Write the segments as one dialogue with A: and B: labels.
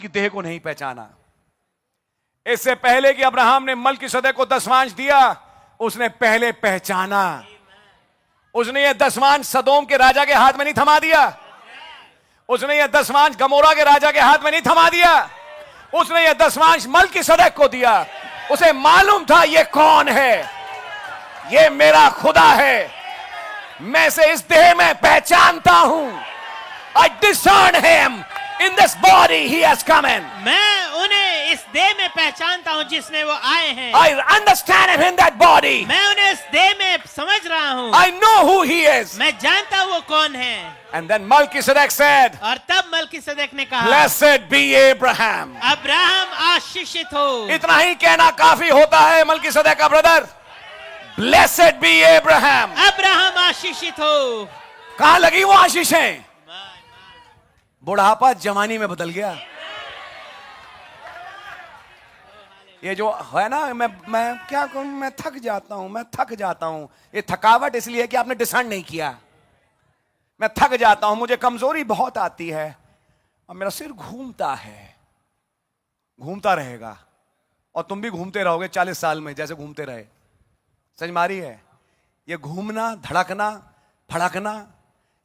A: की देह को नहीं पहचाना। इससे पहले कि अब्राहम ने मलकीसदेक को दसवांश दिया, उसने पहले पहचाना। उसने यह दसवांश सदोम के राजा के हाथ में नहीं थमा दिया। उसने यह दसवांश गमोरा के राजा के हाथ में नहीं थमा दिया। उसने यह दसवांश मलकीसदेक को दिया। उसे मालूम था ये कौन है, ये मेरा खुदा है, मैं इसे इस देह में पहचानता हूं। I discern him in this body he has come in.
B: मैं उन्हें इस देह में पहचानता हूं जिसने वो आए हैं।
A: I understand him in that body.
B: मैं उन्हें इस देह में समझ रहा हूं।
A: I know who he is.
B: मैं जानता हूं वो कौन है।
A: And then Melchizedek said,
B: और तब मलकीसदेक ने कहा,
A: Blessed be Abraham.
B: अब्राहम आशीषित हो।
A: इतना ही कहना काफी होता है मलकीसदेक का brother. Blessed be Abraham.
B: Abraham आशीषित हो।
A: कहां लगी वो आशीषें? बुढ़ापा जवानी में बदल गया। ये जो है ना, मैं क्या करूं, मैं थक जाता हूं। ये थकावट इसलिए है कि आपने डिसाइड नहीं किया। मैं थक जाता हूं, मुझे कमजोरी बहुत आती है और मेरा सिर घूमता है, घूमता रहेगा। और तुम भी घूमते रहोगे 40 साल में जैसे घूमते रहे। समझ मारी है? ये घूमना, धड़कना, फड़कना,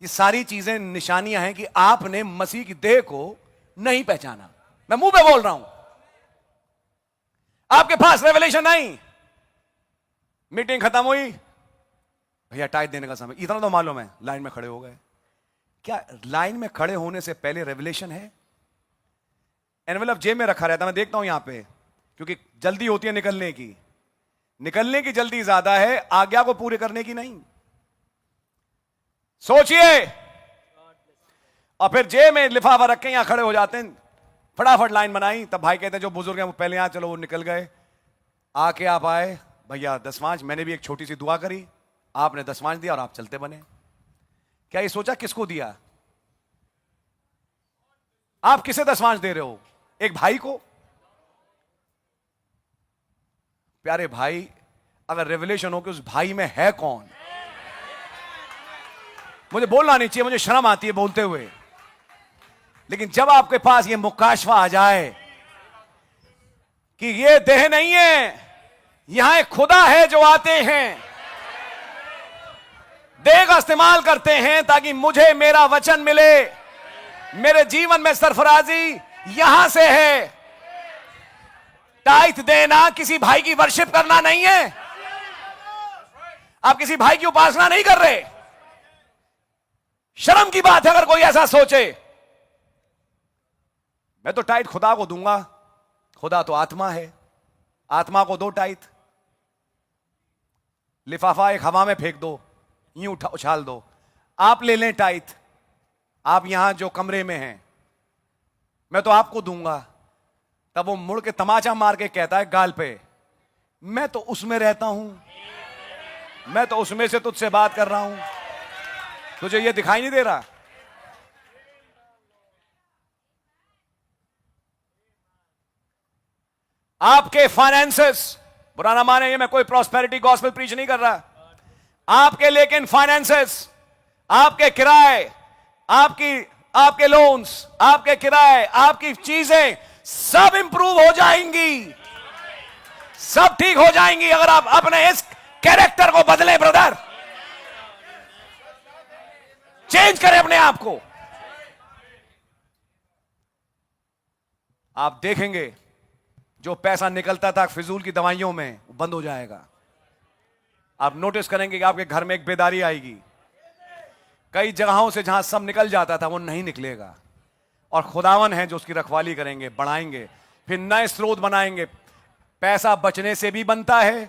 A: ये सारी चीजें निशानियां हैं कि आपने मसीह की देह को नहीं पहचाना। मैं मुंह पे बोल रहा हूं। आपके पास रेवलेशन नहीं, मीटिंग खत्म हुई, भैया टाइट देने का समय, इतना तो मालूम है, लाइन में खड़े हो गए। क्या लाइन में खड़े होने से पहले रेवलेशन है? एनवेलप जेब में रखा रहता, मैं देखता हूं यहां पे, क्योंकि जल्दी होती है निकलने की जल्दी ज्यादा है, आज्ञा को पूरे करने की नहीं। सोचिए, और फिर जेब में लिफाफा रख के यहां खड़े हो जाते हैं, फटाफट लाइन बनाई। तब भाई कहते हैं जो बुजुर्ग हैं वो पहले यहां, चलो वो निकल गए। आके आप आए, भैया दसवांश, मैंने भी एक छोटी सी दुआ करी, आपने दसवांश दिया और आप चलते बने। क्या ये सोचा किसको दिया? आप किसे दसवांश दे रहे हो? एक भाई को? प्यारे भाई, अगर रेवलेशन हो कि उस भाई में है कौन, मुझे बोलना नहीं चाहिए, मुझे शर्म आती है बोलते हुए, लेकिन जब आपके पास ये मुकाशवा आ जाए कि ये देह नहीं है, यहां एक खुदा है जो आते हैं, देह का इस्तेमाल करते हैं ताकि मुझे मेरा वचन मिले, मेरे जीवन में सरफराजी यहां से है। टाइट देना किसी भाई की वर्शिप करना नहीं है। आप किसी भाई की उपासना नहीं कर रहे। शर्म की बात है अगर कोई ऐसा सोचे। मैं तो टाइट खुदा को दूंगा, खुदा तो आत्मा है, आत्मा को दो टाइट। लिफाफा एक हवा में फेंक दो, यूं उछाल दो, आप ले लें टाइट। आप यहां जो कमरे में हैं, मैं तो आपको दूंगा। तब वो मुड़ के तमाचा मार के कहता है गाल पे, मैं तो उसमें रहता हूं, मैं तो उसमें से तुझसे बात कर रहा हूं, तुझे ये दिखाई नहीं दे रहा? आपके फाइनेंसेस, बुरा ना माने, ये मैं कोई प्रॉस्पेरिटी गॉस्पेल प्रीच नहीं कर रहा। आपके लेकिन फाइनेंसेस, आपके किराए, आपके लोन्स, आपके किराए, आपकी चीजें सब इंप्रूव हो जाएंगी, सब ठीक हो जाएंगी अगर आप अपने इस कैरेक्टर को बदले ब्रदर। चेंज करें अपने आप को। आप देखेंगे जो पैसा निकलता था फिजूल की दवाइयों में, बंद हो जाएगा। आप नोटिस करेंगे कि आपके घर में एक बेदारी आएगी। कई जगहों से जहां सब निकल जाता था वो नहीं निकलेगा, और खुदावन है जो उसकी रखवाली करेंगे, बढ़ाएंगे, फिर नए स्रोत बनाएंगे। पैसा बचने से भी बनता है,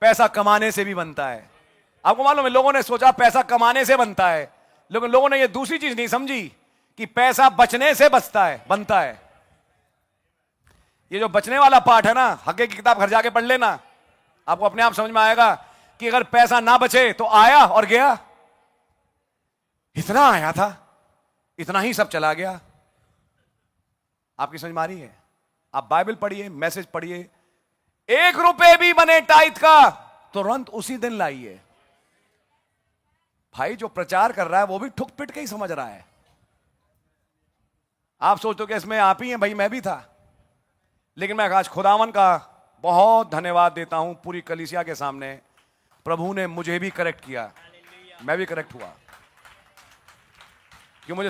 A: पैसा कमाने से भी बनता है। आपको मालूम है, लोगों ने सोचा पैसा कमाने से बनता है, लेकिन लोगों ने ये दूसरी चीज नहीं समझी कि पैसा बचने से बनता है। ये जो बचने वाला पार्ट है ना, हक़ की किताब घर जाके पढ़ लेना, आपको अपने आप समझ में आएगा कि अगर पैसा ना बचे तो आया और गया, इतना आया था, इतना ही सब चला गया। आपकी समझ में आ रही है? आप बाइबल पढ़िए, मैसेज पढ़िए, 1 रुपए भी बने टाइट का तुरंत उसी दिन लाइए। भाई जो प्रचार कर रहा है वो भी ठुक पिट के ही समझ रहा है। आप सोचते हो कि इसमें आप ही हैं, भाई मैं भी था। लेकिन मैं आज खुदावन का बहुत धन्यवाद देता हूं पूरी कलीसिया के सामने, प्रभु ने मुझे भी करेक्ट किया, मैं भी करेक्ट हुआ कि मुझे